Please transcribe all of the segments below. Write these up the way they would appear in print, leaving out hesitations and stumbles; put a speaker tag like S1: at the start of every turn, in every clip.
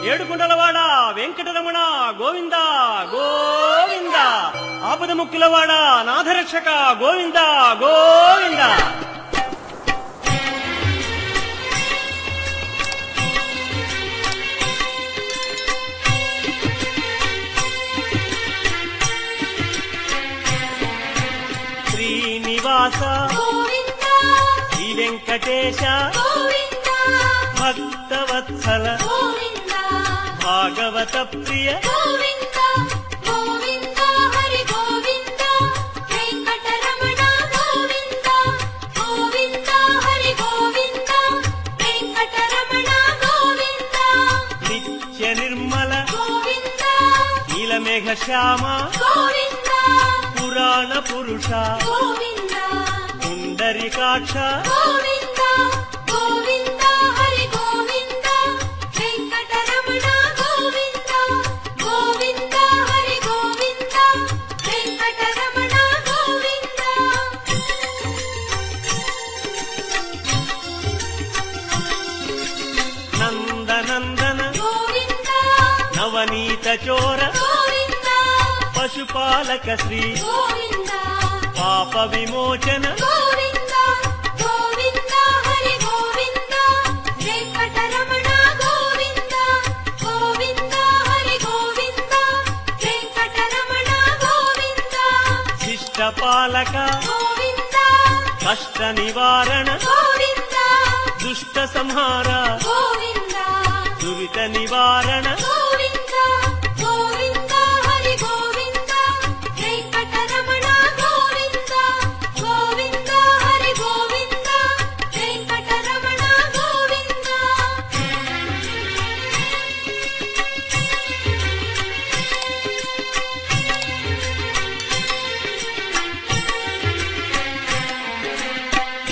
S1: ఏడుకుండలవాడ వెంకటరమణ గోవింద గోవింద, ఆపద ముక్కులవాడ నాథరక్షక గోవింద గోవింద. శ్రీనివాస శ్రీ వెంకటేశ భక్తవత్సల భాగవత ప్రియ నిత్య నిర్మల నీలమేఘ శ్యామ పురాణ పురుష పుండరీకాక్ష నందనందన నవనీత చోర పశుపాలక శ్రీ పాప విమోచన శిష్టపాలక కష్ట నివారణ దుష్ట సంహార దురిత నివారణ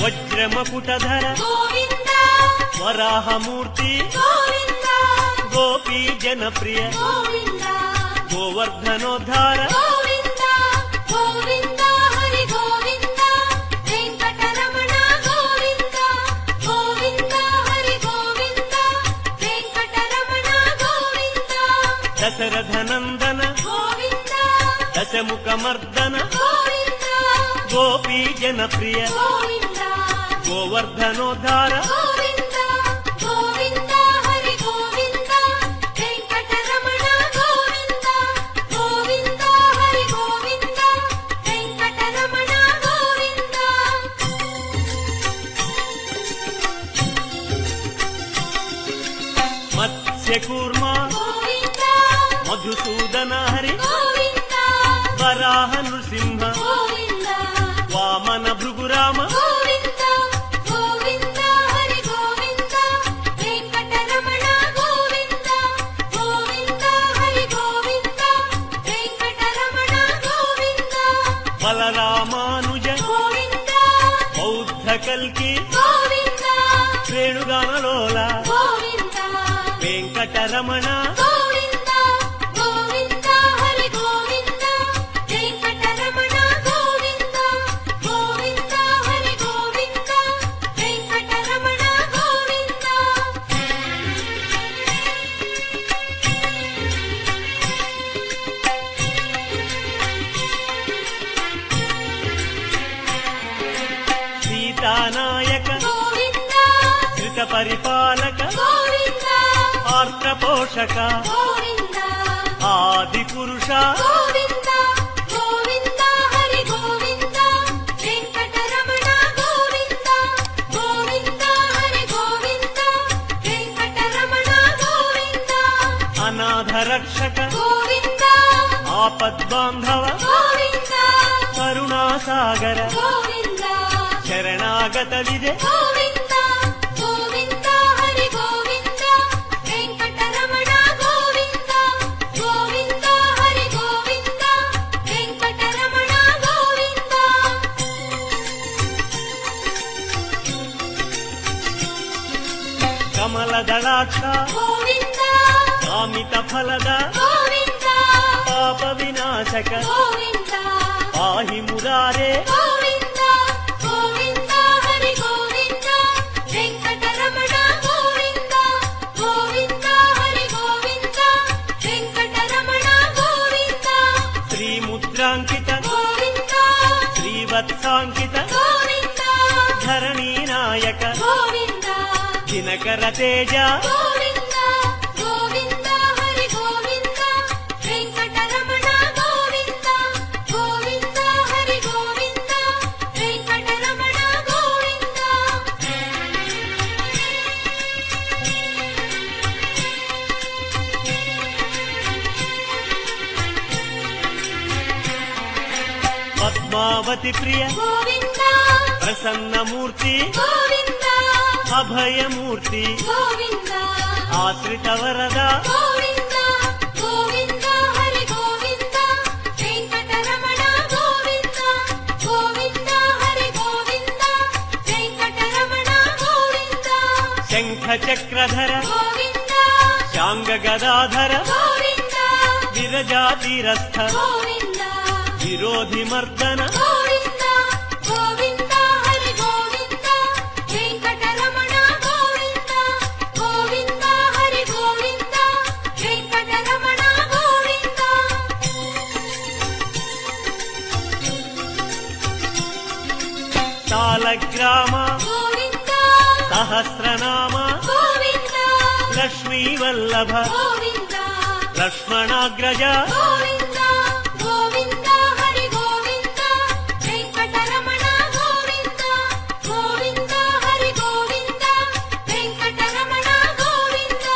S1: వజ్రమకుటధర వరాహమూర్తి గోపీ జనప్రియ గోవర్ధనోద్ధార దశరథనందన దశముఖమర్దన గోపీ జనప్రియ గోవర్ధనోద్ధార మత్స్యకూర్మ మధుసూదన హరి వరాహ నృసింహ వామన భృగురామ బలరామానుజ బౌద్ధ కల్కి శ్రేణుగానలోల వెంకటరమణ సీతానాయక శ్రిత పరిపాలక ఆర్త పోషక ఆది పురుష అనాథ రక్షక ఆపద్బాంధవ కరుణాసాగర శరణాగత విజయ కమలదళాక్ష కామిత ఫలద పాప వినాశక పాహి మురారే దినకర తేజ
S2: గోవింద గోవింద హరి గోవింద వెంకటరమణ గోవింద గోవింద హరి గోవింద వెంకటరమణ గోవింద
S1: పద్మావతి ప్రియ
S2: గోవింద
S1: ప్రసన్నమూర్తి
S2: గోవింద
S1: అభయమూర్తి
S2: గోవింద
S1: ఆశ్రిత వరద
S2: గోవింద గోవింద హరి గోవింద వెంకటరమణ గోవింద గోవింద హరి గోవింద వెంకటరమణ గోవింద
S1: శంఖ చక్రధర
S2: గోవింద
S1: శాంగ గదాధర
S2: గోవింద
S1: విరజాతిరస్థ
S2: గోవింద
S1: విరోధి మర్దన
S2: గోవింద గోవింద హరి గోవింద వెంకటరమణ గోవింద గోవింద హరి గోవింద వెంకటరమణ గోవింద
S1: సాలగ్రామ
S2: గోవింద
S1: సహస్రనామ
S2: గోవింద
S1: లక్ష్మీవల్లభ
S2: గోవింద
S1: లక్ష్మణాగ్రజ
S2: గోవింద గోవింద హరి గోవింద వెంకటరమణ గోవింద గోవింద హరి గోవింద వెంకటరమణ గోవింద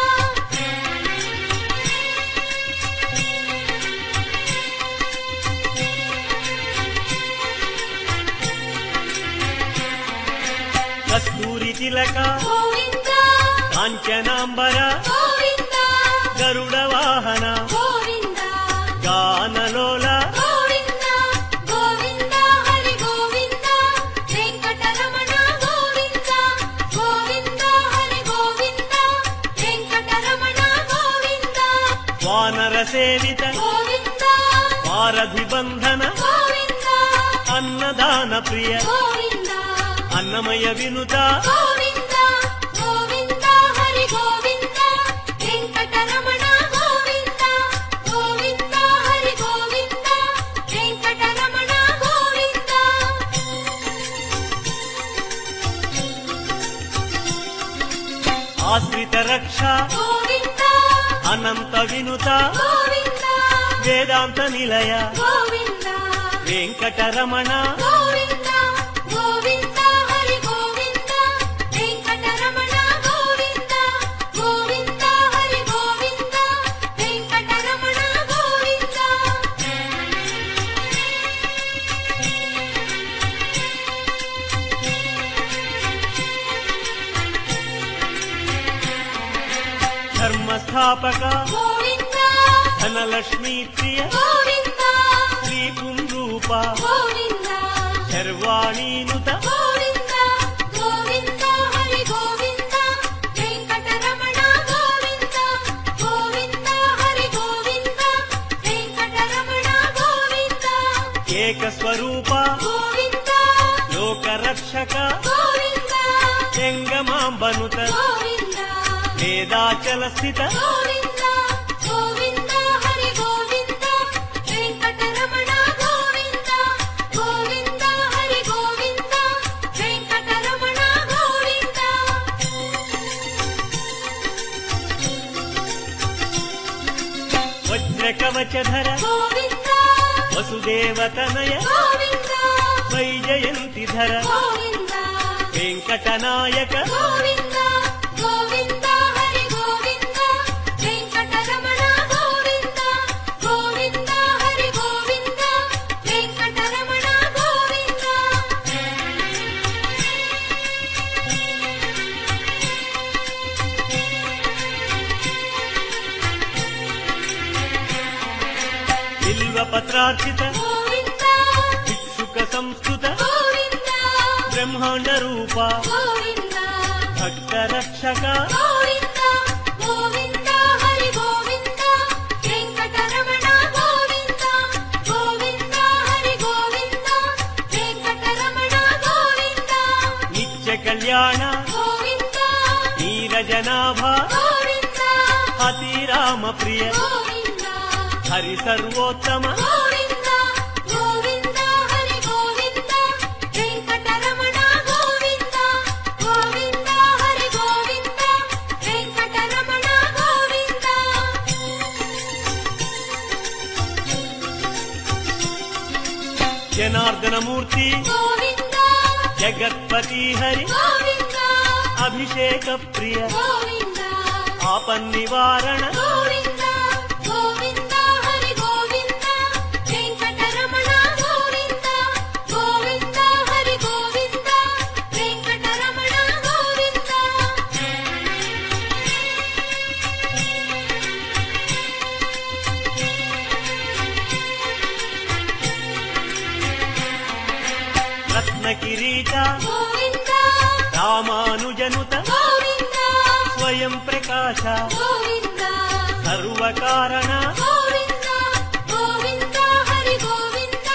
S1: కస్తూరి తిలక
S2: గోవింద
S1: కాంచనాంబర
S2: గోవింద
S1: గరుడ వాహన
S2: గోవింద
S1: గానలోల
S2: గోవింద గోవింద హరి గోవింద వెంకటరమణ గోవింద గోవింద హరి గోవింద వెంకటరమణ గోవింద
S1: వానర సేవిత
S2: గోవింద
S1: వారధి బంధన
S2: గోవింద
S1: అన్నదాన ప్రియ
S2: గోవింద
S1: అన్నమయ వినుత
S2: గోవింద గోవింద హరి గోవింద వెంకటరమణ గోవింద గోవింద హరి గోవింద వెంకటరమణ గోవింద
S1: ఆశ్రిత రక్ష
S2: గోవింద
S1: అనంత వినుత
S2: గోవింద
S1: వేదాంత నిలయ
S2: గోవింద
S1: వెంకటరమణ
S2: గోవింద గోవింద హరి గోవింద వెంకటరమణ గోవింద గోవింద హరి గోవింద వెంకటరమణ గోవింద
S1: ధర్మస్థాపక
S2: గోవింద
S1: ధనలక్ష్మీ ప్రియ
S2: గోవింద
S1: శ్రీ పుంరూప
S2: గోవింద
S1: శర్వాణీనుత
S2: గోవింద గోవింద హరి గోవింద వెంకటరమణ గోవింద గోవింద హరి గోవింద వెంకటరమణ గోవింద
S1: ఏకస్వరూప
S2: గోవింద
S1: లోకరక్షక
S2: గోవింద
S1: జంగమాంబనుత
S2: గోవింద
S1: వేదాచల స్థిత
S2: గోవింద గోవింద హరి గోవింద వెంకటరమణ గోవింద గోవింద హరి గోవింద వెంకటరమణ గోవింద
S1: వజ్రకవచధర
S2: గోవింద
S1: వసుదేవతనయ
S2: గోవింద
S1: వైజయంతిధర
S2: గోవింద
S1: వెంకటనాయక
S2: గోవింద గోవింద హరి గోవింద వెంకటరమణ గోవింద గోవింద హరి గోవింద వెంకటరమణ గోవింద
S1: బిల్వపత్రార్చిత
S2: గోవింద
S1: భిక్షుక సంస్కృత
S2: గోవింద
S1: బ్రహ్మాండ రూప
S2: గోవింద
S1: భక్త రక్షక
S2: గోవింద గోవింద హరి గోవింద వెంకటరమణ గోవింద గోవింద హరి గోవింద వెంకటరమణ గోవింద
S1: నిత్య కళ్యాణ
S2: గోవింద
S1: నీరజనాభ
S2: గోవింద
S1: అతిరామ ప్రియ
S2: గోవింద
S1: హరి సర్వోత్తమ
S2: గోవింద గోవింద హరి గోవింద వెంకటరమణ గోవింద గోవింద హరి గోవింద
S1: ಜ್ಞಾನಮೂರ್ತಿ
S2: గోవింద
S1: జగత్పతి హరి
S2: గోవింద
S1: అభిషేక ప్రియ
S2: గోవింద
S1: ఆపన్నివారణ
S2: గోవింద గోవింద హరి గోవింద వెంకటరమణ గోవింద గోవింద హరి గోవింద వెంకటరమణ గోవింద
S1: రత్నకిరీట
S2: గోవింద
S1: రామానుజనుత
S2: గోవింద
S1: స్వయం ప్రకాశ
S2: గోవింద
S1: సర్వకారణ
S2: గోవింద గోవింద హరి గోవింద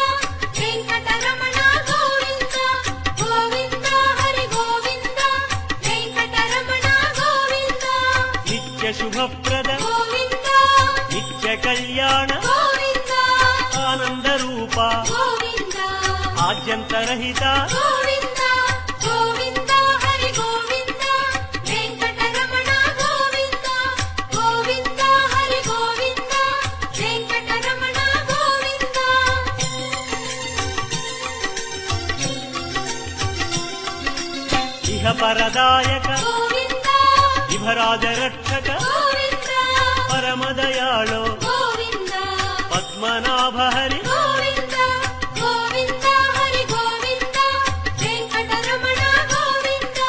S2: వెంకటరమణ గోవింద గోవింద హరి గోవింద వెంకటరమణ గోవింద
S1: నిత్య శుభప్రద
S2: గోవింద
S1: నిత్య కళ్యాణ
S2: గోవింద
S1: ఆనంద రూప
S2: గోవింద
S1: ఆద్యంతరహిత
S2: గోవింద గోవింద హరి గోవింద వెంకటరమణ గోవింద గోవింద హరి గోవింద వెంకటరమణ గోవింద
S1: ఇహ పరదాయక
S2: గోవింద
S1: ఇహరాజ రక్షక
S2: గోవింద
S1: పరమదయాళో
S2: గోవింద
S1: పద్మనాభ హరి
S2: గోవింద గోవింద హరి గోవింద వెంకటరమణ గోవింద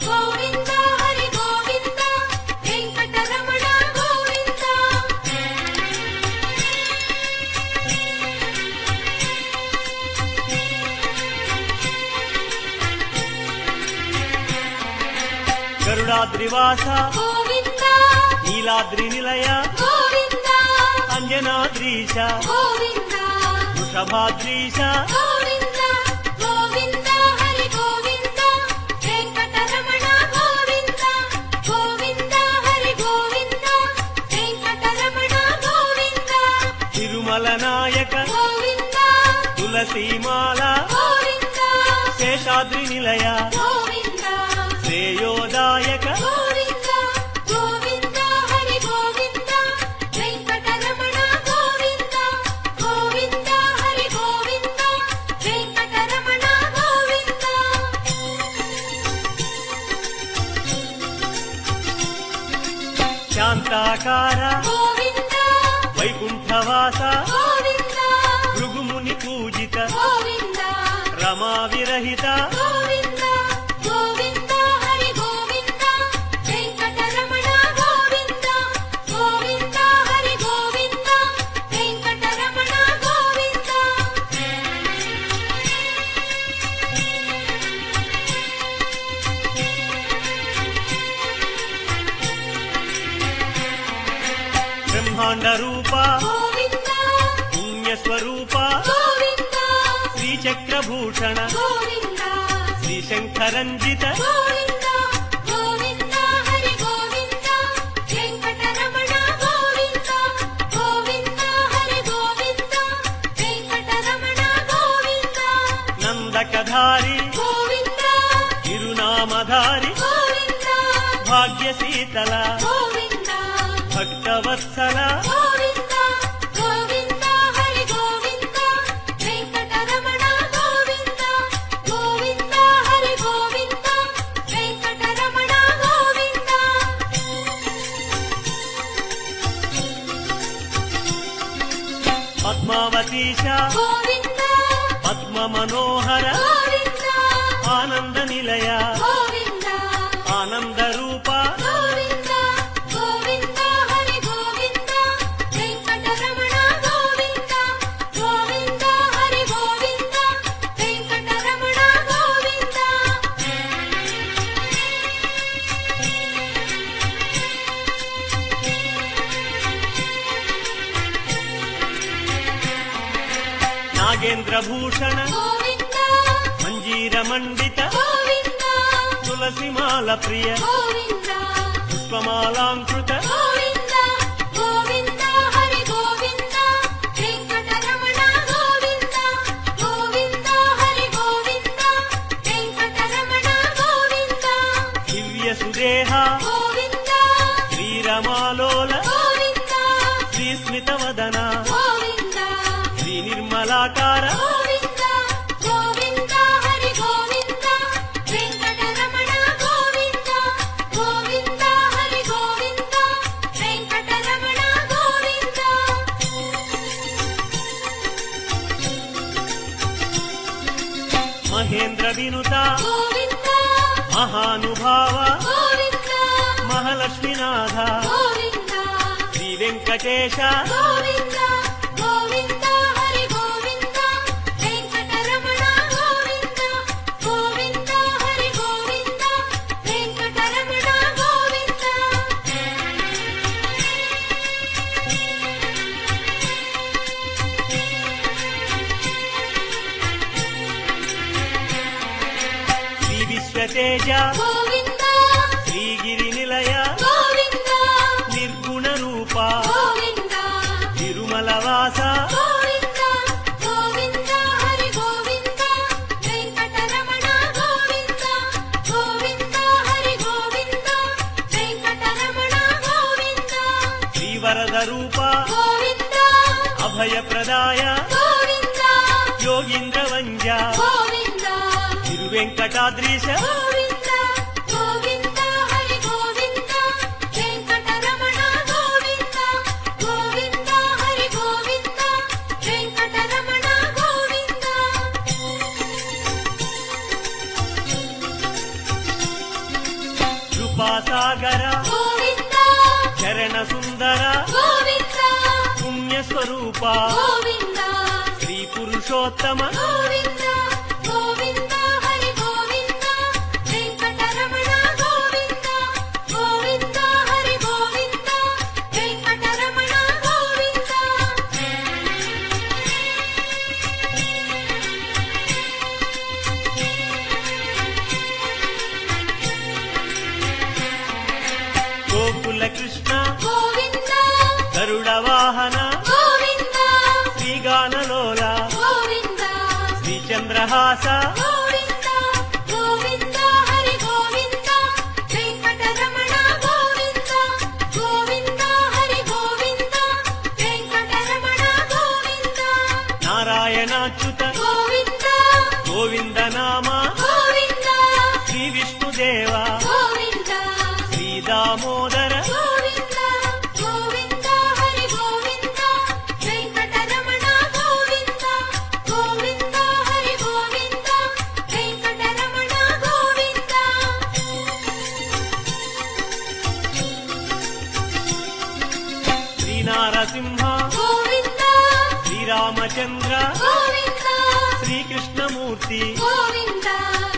S2: గోవింద హరి గోవింద వెంకటరమణ గోవింద
S1: గరుడాద్రివాస
S2: గోవింద
S1: నీలాద్రి నిలయ
S2: గోవింద
S1: అంజనాద్రీశ
S2: గోవింద
S1: వృషభాద్రీశ
S2: గోవింద గోవింద హరి గోవింద వెంకటరమణ గోవింద గోవింద హరి గోవింద వెంకటరమణ గోవింద
S1: తిరుమల నాయక
S2: గోవింద
S1: తులసీమాల
S2: గోవింద
S1: శేషాద్రి నిలయ
S2: గోవింద
S1: శ్రేయోదాయక
S2: గోవింద గోవింద హరి గోవింద వెంకటరమణ గోవింద గోవింద హరి గోవింద వెంకటరమణ గోవింద
S1: శాంతాకార
S2: గోవింద
S1: వైకుంఠవాస
S2: గోవింద
S1: భృగుముని పూజిత
S2: గోవింద
S1: రమా విరహిత
S2: గోవింద గోవింద హరి గోవింద వెంకటరమణ గోవింద గోవింద హరి గోవింద వెంకటరమణ గోవింద
S1: బ్రహ్మాండ రూప
S2: గోవింద
S1: పుణ్యస్వరూప
S2: గోవింద
S1: శ్రీచక్రభూషణ
S2: గోవింద
S1: శ్రీశంకరంజిత
S2: గోవింద గోవింద హరి గోవింద వెంకటరమణ గోవింద గోవింద హరి గోవింద వెంకటరమణ గోవింద
S1: నందకధారి
S2: గోవింద
S1: తిరునామధారి
S2: గోవింద
S1: భాగ్యశీతల
S2: గోవింద
S1: భక్తవత్సల
S2: గోవింద గోవింద హరి గోవింద వెంకటరమణ గోవింద గోవింద హరి గోవింద వెంకటరమణ గోవింద
S1: పద్మావతీశ
S2: గోవింద
S1: పద్మ మనోహర
S2: గోవింద
S1: ఆనంద నిలయ
S2: గోవింద
S1: ఆనంద రూప
S2: గోవింద గోవింద హరి గోవింద వెంకటరమణ గోవింద గోవింద హరి గోవింద వెంకటరమణ గోవింద
S1: నాగేంద్రభూషణ
S2: గోవింద
S1: మంజీర మండిత
S2: గోవింద
S1: తులసిమాల ప్రియ
S2: గోవింద
S1: పుష్పమాలాంకృత
S2: గోవింద గోవింద హరి గోవింద వెంకటరమణ గోవింద గోవింద హరి గోవింద వెంకటరమణ గోవింద
S1: దివ్య సుదేహ
S2: గోవింద
S1: శ్రీరమాలోల
S2: గోవింద
S1: శ్రీస్మితవదన
S2: గోవింద
S1: శ్రీ నిర్మలాకార
S2: గోవింద
S1: మహానుభావ
S2: గోవింద
S1: మహాలక్ష్మీనాథ
S2: గోవింద
S1: శ్రీ వెంకటేశ
S2: గోవింద గోవింద హరి గోవింద వెంకటరమణ గోవింద గోవింద హరి గోవింద వెంకటరమణ గోవింద
S1: శ్రీ విశ్వతేజ
S2: గోవింద
S1: శ్రీగిరి నిలయ
S2: గోవింద
S1: నిర్గుణ రూప
S2: గోవింద
S1: తిరుమల వాస
S2: గోవింద గోవింద హరి గోవింద వెంకటరమణ గోవింద గోవింద హరి గోవింద వెంకటరమణ గోవింద
S1: శ్రీవరద రూప
S2: గోవింద
S1: అభయప్రదాయ
S2: గోవింద
S1: యోగీంద్ర వంజ
S2: గోవింద
S1: తిరువెంకటాద్రీశ
S2: గోవింద గోవింద హరి గోవింద వెంకటరమణ గోవింద గోవింద హరి గోవింద వెంకటరమణ గోవింద
S1: కృపాసాగర
S2: గోవింద
S1: చరణ సుందర
S2: గోవింద
S1: పుణ్యస్వరూప
S2: గోవింద
S1: శ్రీ పురుషోత్తమ
S2: గోవింద గోవింద హరి గోవింద వెంకటరమణ గోవింద గోవింద హరి గోవింద వెంకటరమణ గోవింద
S1: గోకుల కృష్ణ
S2: గోవింద
S1: గరుడ వాహన
S2: గోవింద
S1: శ్రీగానలోల
S2: గోవింద
S1: శ్రీచంద్రహాస
S2: గోవింద గోవింద హరి గోవింద వెంకటరమణ గోవింద గోవింద హరి గోవింద వెంకటరమణ గోవింద
S1: నారాయణాచ్యుత
S2: గోవింద
S1: గోవింద నామ
S2: గోవింద
S1: శ్రీ విష్ణుదేవ
S2: గోవింద
S1: శ్రీ దామోదర
S2: గోవింద గోవింద హరి గోవింద వెంకటరమణ గోవింద గోవింద హరి గోవింద వెంకటరమణ గోవింద
S1: శ్రీనారసింహ
S2: గోవింద
S1: శ్రీరామచంద్ర
S2: గోవింద
S1: శ్రీకృష్ణమూర్తి
S2: గోవింద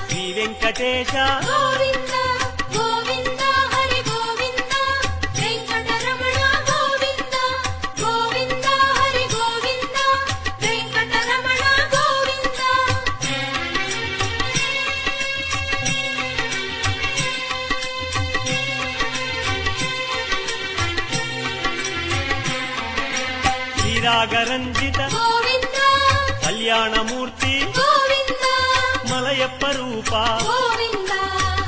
S1: శ్రీ వెంకటేశ
S2: గోవింద గోవింద హరి గోవింద వెంకటరమణ గోవింద గోవింద హరి గోవింద వెంకటరమణ గోవింద
S1: శ్రీరాగరంజిత
S2: గోవింద
S1: కళ్యాణమూర్తి
S2: గోవింద
S1: మలయప్ప రూప
S2: గోవింద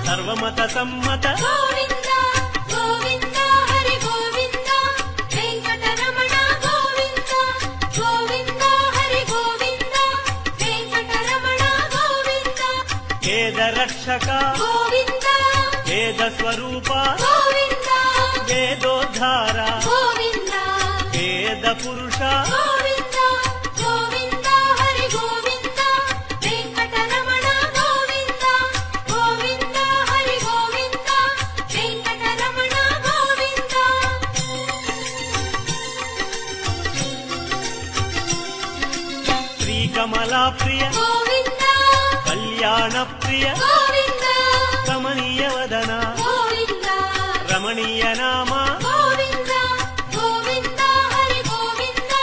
S1: సర్వమత సమ్మత
S2: గోవింద గోవింద హరి గోవింద వెంకటరమణ గోవింద గోవింద హరి గోవింద వెంకటరమణ గోవింద
S1: వేద రక్షక
S2: గోవింద
S1: వేద స్వరూప
S2: గోవింద
S1: వేదోద్ధార
S2: గోవింద
S1: వేద పురుష
S2: గోవింద గోవింద హరి గోవింద వెంకటరమణ గోవింద గోవింద హరి గోవింద వెంకటరమణ గోవింద
S1: శ్రీకమలా ప్రియ
S2: గోవింద
S1: కళ్యాణ ప్రియ
S2: గోవింద
S1: కమనీయ వదన
S2: గోవింద
S1: రమణీయ నామ
S2: గోవింద గోవింద హరి గోవింద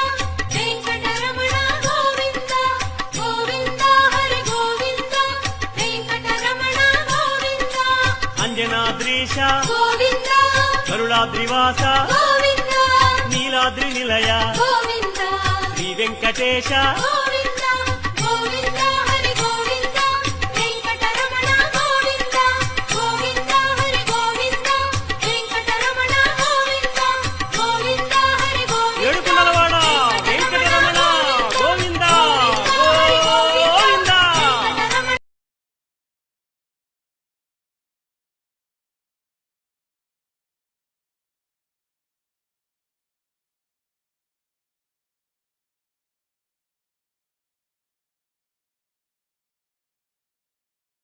S2: వెంకటరమణ గోవింద గోవింద హరి గోవింద వెంకటరమణ గోవింద
S1: అంజనాద్రీశ
S2: గోవింద
S1: గరుడాద్రివాస
S2: గోవింద
S1: నీలాద్రి నిలయ
S2: గోవింద
S1: శ్రీ వెంకటేశ
S2: గోవింద